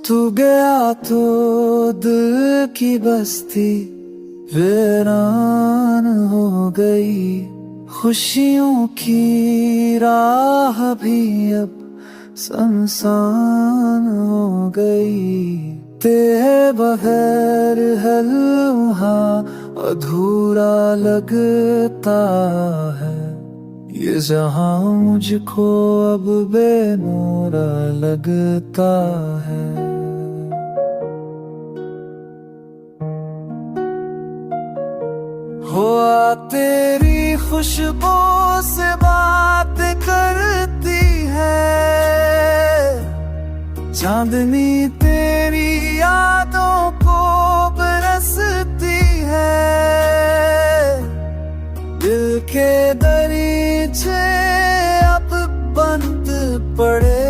तू गया तो दिल की बस्ती वीरान हो गई। खुशियों की राह भी अब सुनसान हो गई। तेरे बगैर हर वहाँ अधूरा लगता है। ये जहां मुझको अब बेनूरा लगता है। हुआ तेरी खुशबू से बात करती है। चांदनी तेरी यादों को बरसती है। दिल के दरीचे अब बंद पड़े।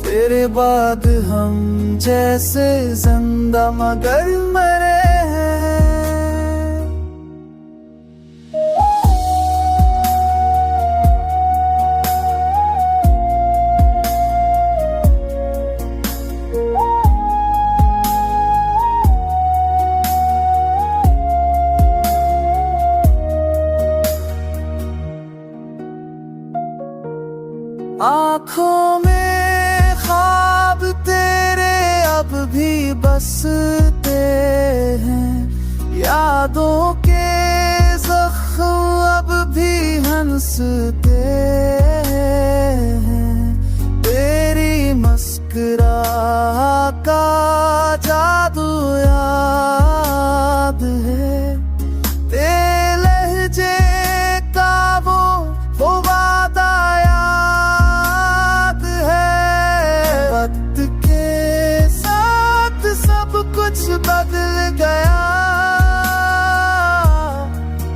तेरे बाद हम जैसे जिंदा मगर मरे हैं। आँखों में ख्वाब तेरे अब भी बसते हैं। यादों के जख्म अब भी हंसते हैं। तेरी मुस्कुराहट का जादू याद है। तेरे लहजे का वो वादा याद है। वक्त के साथ सब कुछ बदल गया,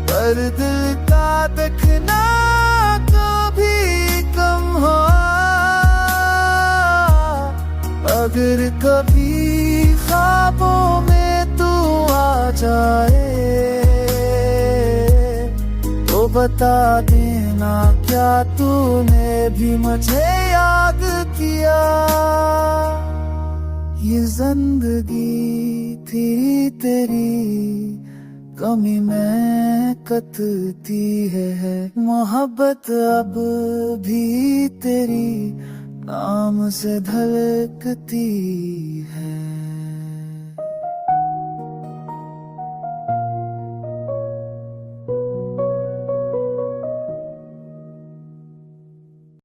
पर दिल का देखना कभी कम हुआ। अगर कभी ख्वाबों में तू आ जाए तो बता देना, क्या तूने भी मुझे याद किया। ये जिंदगी थी तेरी, कमी में कतती है। मोहब्बत अब भी तेरी नाम से धड़कती है।